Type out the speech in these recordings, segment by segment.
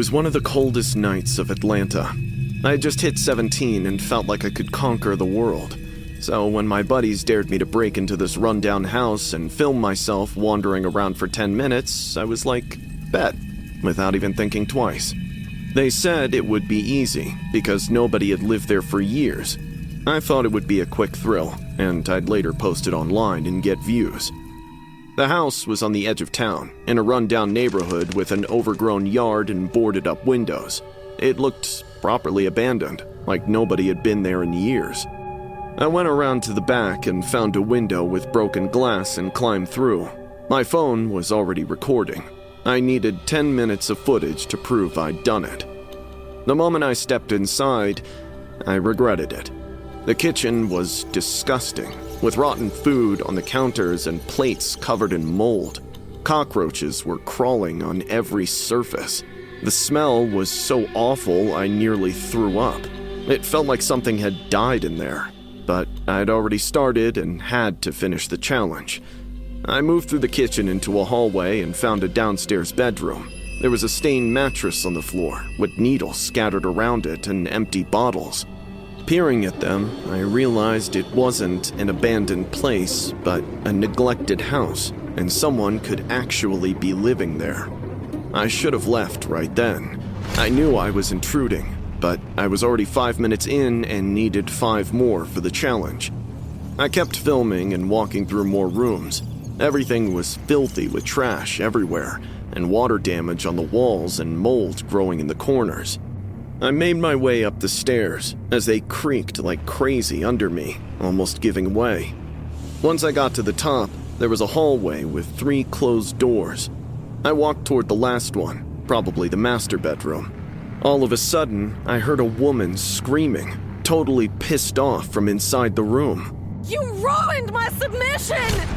was one of the coldest nights of Atlanta. I had just hit 17 and felt like I could conquer the world. So when my buddies dared me to break into this rundown house and film myself wandering around for 10 minutes, I was like, bet, without even thinking twice. They said it would be easy because nobody had lived there for years. I thought it would be a quick thrill, and I'd later post it online and get views. The house was on the edge of town, in a rundown neighborhood with an overgrown yard and boarded-up windows. It looked properly abandoned, like nobody had been there in years. I went around to the back and found a window with broken glass and climbed through. My phone was already recording. I needed 10 minutes of footage to prove I'd done it. The moment I stepped inside, I regretted it. The kitchen was disgusting, with rotten food on the counters and plates covered in mold. Cockroaches were crawling on every surface. The smell was so awful I nearly threw up. It felt like something had died in there, but I'd already started and had to finish the challenge. I moved through the kitchen into a hallway and found a downstairs bedroom. There was a stained mattress on the floor, with needles scattered around it and empty bottles. Peering at them, I realized it wasn't an abandoned place, but a neglected house, and someone could actually be living there. I should have left right then. I knew I was intruding, but I was already 5 minutes in and needed 5 more for the challenge. I kept filming and walking through more rooms. Everything was filthy with trash everywhere, and water damage on the walls and mold growing in the corners. I made my way up the stairs as they creaked like crazy under me, almost giving way. Once I got to the top, there was a hallway with 3 closed doors. I walked toward the last one, probably the master bedroom. All of a sudden, I heard a woman screaming, totally pissed off from inside the room. You ruined my submission!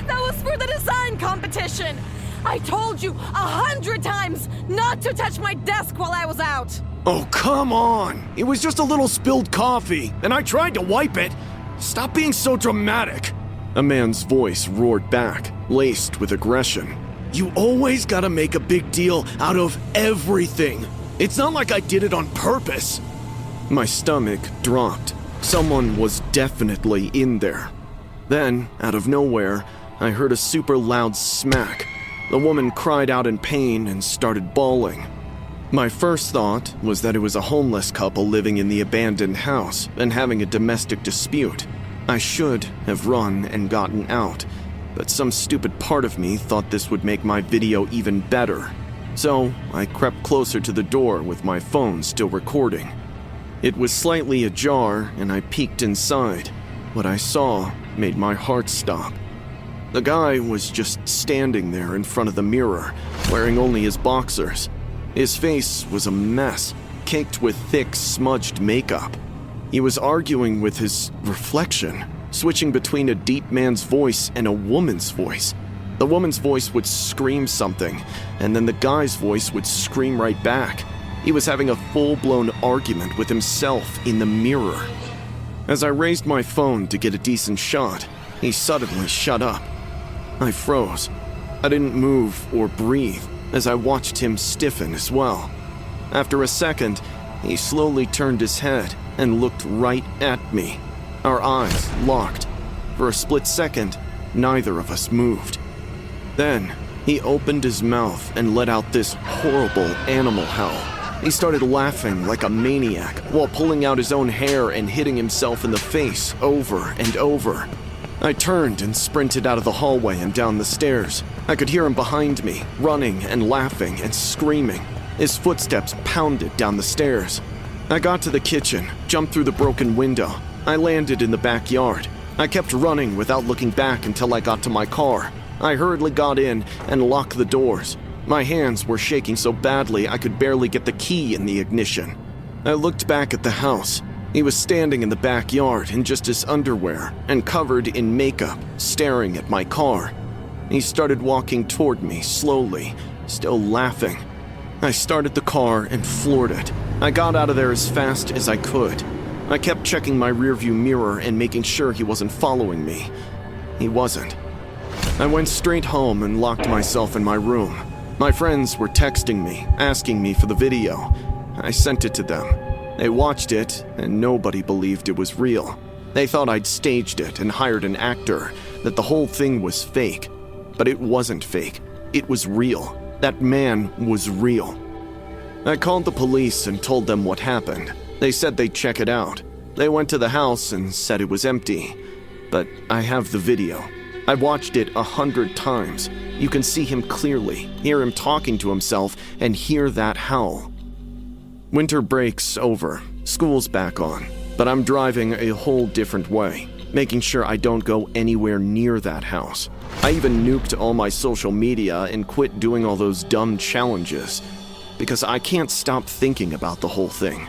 That was for the design competition! I told you 100 times not to touch my desk while I was out! Oh, come on! It was just a little spilled coffee, and I tried to wipe it. Stop being so dramatic. A man's voice roared back, laced with aggression. You always gotta make a big deal out of everything. It's not like I did it on purpose. My stomach dropped. Someone was definitely in there. Then, out of nowhere, I heard a super loud smack. The woman cried out in pain and started bawling. My first thought was that it was a homeless couple living in the abandoned house and having a domestic dispute. I should have run and gotten out, but some stupid part of me thought this would make my video even better. So I crept closer to the door with my phone still recording. It was slightly ajar and I peeked inside. What I saw made my heart stop. The guy was just standing there in front of the mirror, wearing only his boxers. His face was a mess, caked with thick, smudged makeup. He was arguing with his reflection, switching between a deep man's voice and a woman's voice. The woman's voice would scream something, and then the guy's voice would scream right back. He was having a full-blown argument with himself in the mirror. As I raised my phone to get a decent shot, he suddenly shut up. I froze. I didn't move or breathe as I watched him stiffen as well. After a second, he slowly turned his head and looked right at me. Our eyes locked. For a split second, neither of us moved. Then, he opened his mouth and let out this horrible animal howl. He started laughing like a maniac while pulling out his own hair and hitting himself in the face over and over. I turned and sprinted out of the hallway and down the stairs. I could hear him behind me, running and laughing and screaming. His footsteps pounded down the stairs. I got to the kitchen, jumped through the broken window. I landed in the backyard. I kept running without looking back until I got to my car. I hurriedly got in and locked the doors. My hands were shaking so badly I could barely get the key in the ignition. I looked back at the house. He was standing in the backyard in just his underwear and covered in makeup, staring at my car. He started walking toward me slowly, still laughing. I started the car and floored it. I got out of there as fast as I could. I kept checking my rearview mirror and making sure he wasn't following me. He wasn't. I went straight home and locked myself in my room. My friends were texting me, asking me for the video. I sent it to them. They watched it, and nobody believed it was real. They thought I'd staged it and hired an actor, that the whole thing was fake. But it wasn't fake. It was real. That man was real. I called the police and told them what happened. They said they'd check it out. They went to the house and said it was empty. But I have the video. I watched it 100 times. You can see him clearly, hear him talking to himself, and hear that howl. Winter break's over. School's back on. But I'm driving a whole different way, making sure I don't go anywhere near that house. I even nuked all my social media and quit doing all those dumb challenges, because I can't stop thinking about the whole thing.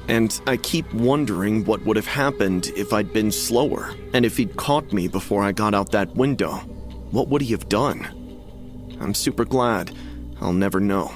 And I keep wondering what would have happened if I'd been slower, and if he'd caught me before I got out that window. What would he have done? I'm super glad. I'll never know.